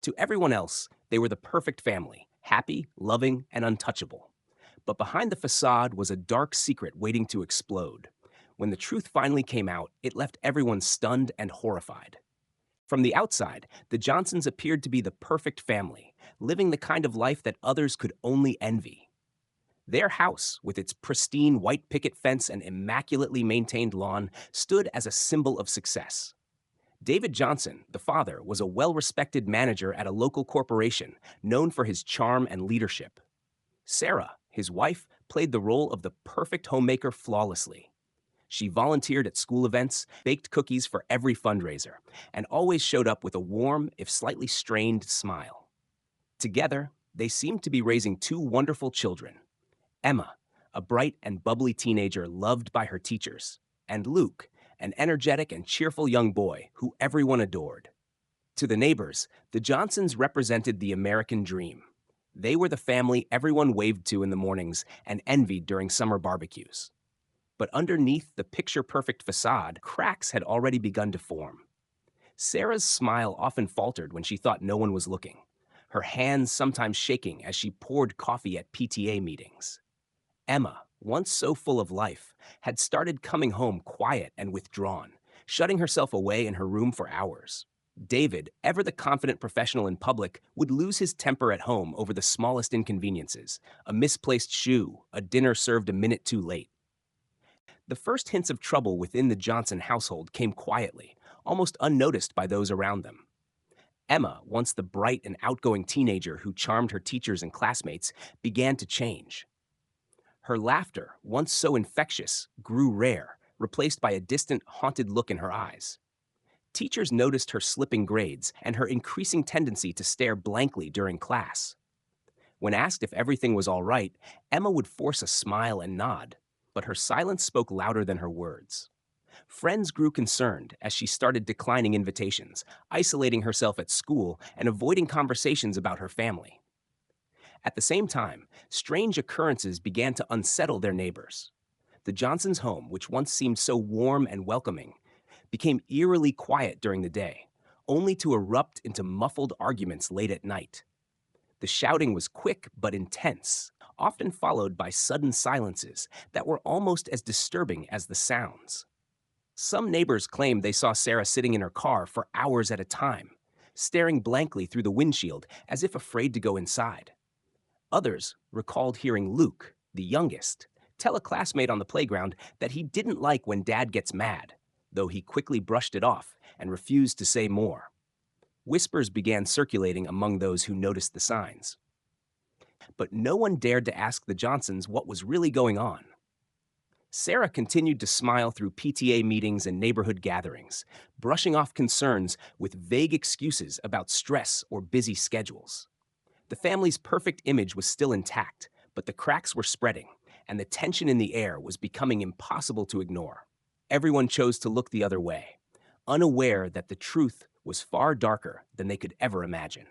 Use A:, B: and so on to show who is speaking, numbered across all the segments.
A: To everyone else, they were the perfect family, happy, loving, and untouchable. But behind the facade was a dark secret waiting to explode. When the truth finally came out, it left everyone stunned and horrified. From the outside, the Johnsons appeared to be the perfect family, living the kind of life that others could only envy. Their house, with its pristine white picket fence and immaculately maintained lawn, stood as a symbol of success. David Johnson, the father, was a well respected manager at a local corporation known for his charm and leadership. Sarah, his wife, played the role of the perfect homemaker flawlessly. She volunteered at school events, baked cookies for every fundraiser, and always showed up with a warm, if slightly strained, smile. Together, they seemed to be raising two wonderful children: Emma, a bright and bubbly teenager loved by her teachers, and Luke, an energetic and cheerful young boy who everyone adored. To the neighbors, the Johnsons represented the American dream. They were the family everyone waved to in the mornings and envied during summer barbecues. But underneath the picture perfect facade, cracks had already begun to form. Sarah's smile often faltered when she thought no one was looking, her hands sometimes shaking as she poured coffee at PTA meetings. Emma, once so full of life, had started coming home quiet and withdrawn, shutting herself away in her room for hours. David, ever the confident professional in public, would lose his temper at home over the smallest inconveniences: a misplaced shoe, a dinner served a minute too late. The first hints of trouble within the Johnson household came quietly, almost unnoticed by those around them. Emma, once the bright and outgoing teenager who charmed her teachers and classmates, began to change. Her laughter, once so infectious, grew rare, replaced by a distant, haunted look in her eyes. Teachers noticed her slipping grades and her increasing tendency to stare blankly during class. When asked if everything was all right, Emma would force a smile and nod, but her silence spoke louder than her words. Friends grew concerned as she started declining invitations, isolating herself at school, and avoiding conversations about her family. At the same time, strange occurrences began to unsettle their neighbors. The Johnsons' home, which once seemed so warm and welcoming, became eerily quiet during the day, only to erupt into muffled arguments late at night. The shouting was quick but intense, often followed by sudden silences that were almost as disturbing as the sounds. Some neighbors claimed they saw Sarah sitting in her car for hours at a time, staring blankly through the windshield as if afraid to go inside. Others recalled hearing Luke, the youngest, tell a classmate on the playground that he didn't like when Dad gets mad, though he quickly brushed it off and refused to say more. Whispers began circulating among those who noticed the signs. But no one dared to ask the Johnsons what was really going on. Sarah continued to smile through PTA meetings and neighborhood gatherings, brushing off concerns with vague excuses about stress or busy schedules. The family's perfect image was still intact, but the cracks were spreading, and the tension in the air was becoming impossible to ignore. Everyone chose to look the other way, unaware that the truth was far darker than they could ever imagine.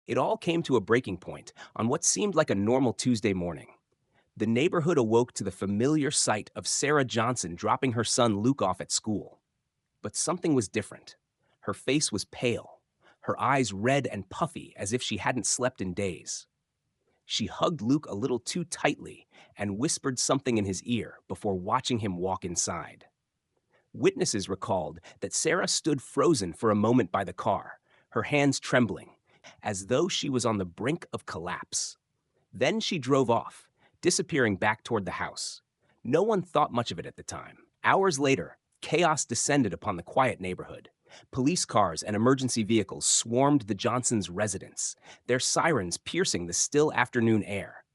A: It all came to a breaking point on what seemed like a normal Tuesday morning. The neighborhood awoke to the familiar sight of Sarah Johnson dropping her son Luke off at school. But something was different. Her face was pale, her eyes red and puffy as if she hadn't slept in days. She hugged Luke a little too tightly and whispered something in his ear before watching him walk inside. Witnesses recalled that Sarah stood frozen for a moment by the car, her hands trembling, as though she was on the brink of collapse. Then she drove off, disappearing back toward the house. No one thought much of it at the time. Hours later, chaos descended upon the quiet neighborhood. Police cars and emergency vehicles swarmed the Johnsons' residence, their sirens piercing the still afternoon air.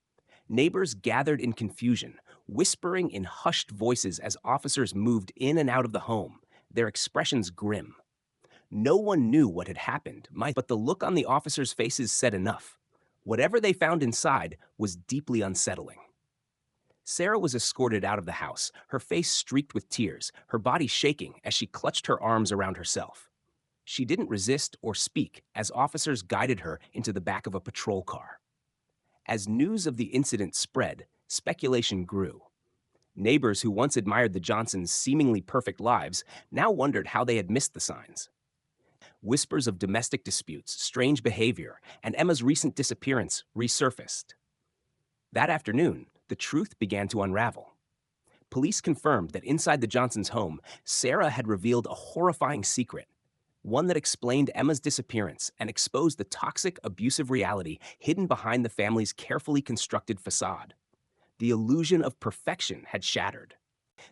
A: Neighbors gathered in confusion, whispering in hushed voices as officers moved in and out of the home, their expressions grim. No one knew what had happened, but the look on the officers' faces said enough. Whatever they found inside was deeply unsettling. Sarah was escorted out of the house, her face streaked with tears, her body shaking as she clutched her arms around herself. She didn't resist or speak as officers guided her into the back of a patrol car. As news of the incident spread, speculation grew. Neighbors who once admired the Johnsons' seemingly perfect lives now wondered how they had missed the signs. Whispers of domestic disputes, strange behavior, and Emma's recent disappearance resurfaced. That afternoon, the truth began to unravel. Police confirmed that inside the Johnsons' home, Sarah had revealed a horrifying secret, one that explained Emma's disappearance and exposed the toxic, abusive reality hidden behind the family's carefully constructed facade. The illusion of perfection had shattered.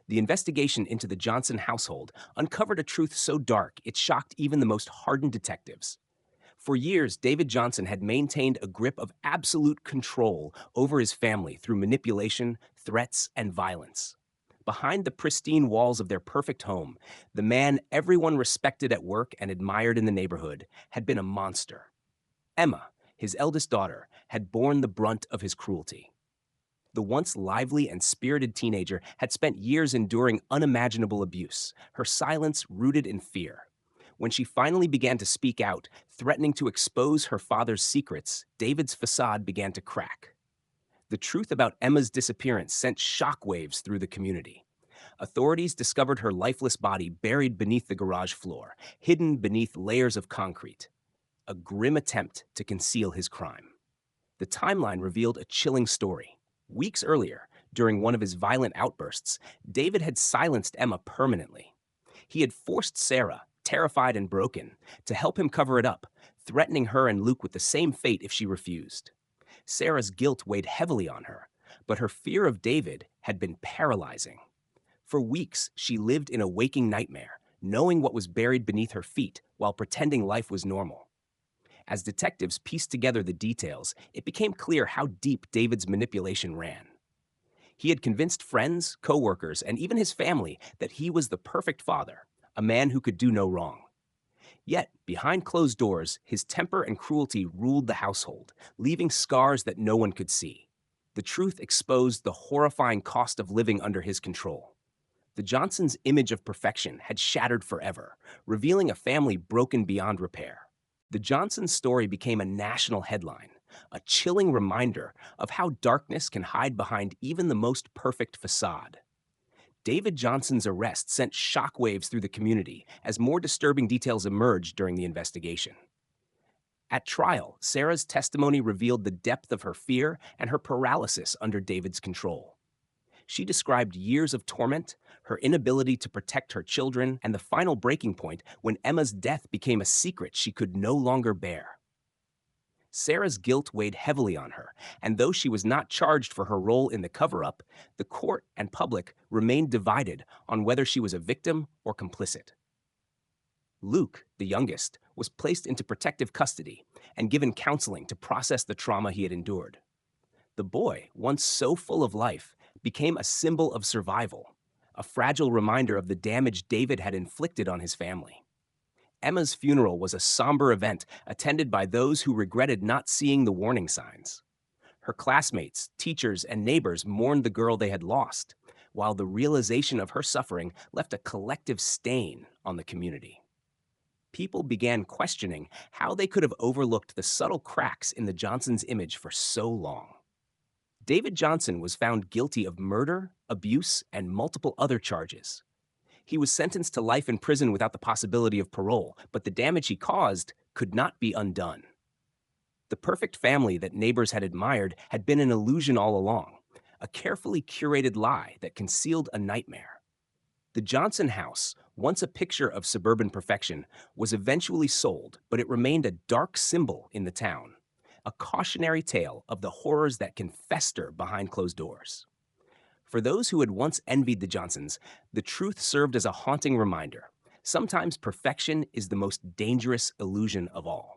A: The investigation into the Johnson household uncovered a truth so dark it shocked even the most hardened detectives. For years, David Johnson had maintained a grip of absolute control over his family through manipulation, threats, and violence. Behind the pristine walls of their perfect home, the man everyone respected at work and admired in the neighborhood had been a monster. Emma, his eldest daughter, had borne the brunt of his cruelty. The once lively and spirited teenager had spent years enduring unimaginable abuse, her silence rooted in fear. When she finally began to speak out, threatening to expose her father's secrets, David's facade began to crack. The truth about Emma's disappearance sent shockwaves through the community. Authorities discovered her lifeless body buried beneath the garage floor, hidden beneath layers of concrete. A grim attempt to conceal his crime. The timeline revealed a chilling story. Weeks earlier, during one of his violent outbursts, David had silenced Emma permanently. He had forced Sarah, terrified and broken, to help him cover it up, threatening her and Luke with the same fate if she refused. Sarah's guilt weighed heavily on her, but her fear of David had been paralyzing. For weeks, she lived in a waking nightmare, knowing what was buried beneath her feet while pretending life was normal. As detectives pieced together the details, it became clear how deep David's manipulation ran. He had convinced friends, coworkers, and even his family that he was the perfect father, a man who could do no wrong. Yet, behind closed doors, his temper and cruelty ruled the household, leaving scars that no one could see. The truth exposed the horrifying cost of living under his control. The Johnsons' image of perfection had shattered forever, revealing a family broken beyond repair. The Johnson story became a national headline, a chilling reminder of how darkness can hide behind even the most perfect facade. David Johnson's arrest sent shockwaves through the community as more disturbing details emerged during the investigation. At trial, Sarah's testimony revealed the depth of her fear and her paralysis under David's control. She described years of torment, her inability to protect her children, and the final breaking point when Emma's death became a secret she could no longer bear. Sarah's guilt weighed heavily on her, and though she was not charged for her role in the cover-up, the court and public remained divided on whether she was a victim or complicit. Luke, the youngest, was placed into protective custody and given counseling to process the trauma he had endured. The boy, once so full of life, became a symbol of survival, a fragile reminder of the damage David had inflicted on his family. Emma's funeral was a somber event attended by those who regretted not seeing the warning signs. Her classmates, teachers, and neighbors mourned the girl they had lost, while the realization of her suffering left a collective stain on the community. People began questioning how they could have overlooked the subtle cracks in the Johnsons' image for so long. David Johnson was found guilty of murder, abuse, and multiple other charges. He was sentenced to life in prison without the possibility of parole, but the damage he caused could not be undone. The perfect family that neighbors had admired had been an illusion all along, a carefully curated lie that concealed a nightmare. The Johnson house, once a picture of suburban perfection, was eventually sold, but it remained a dark symbol in the town, a cautionary tale of the horrors that can fester behind closed doors. For those who had once envied the Johnsons, the truth served as a haunting reminder. Sometimes perfection is the most dangerous illusion of all.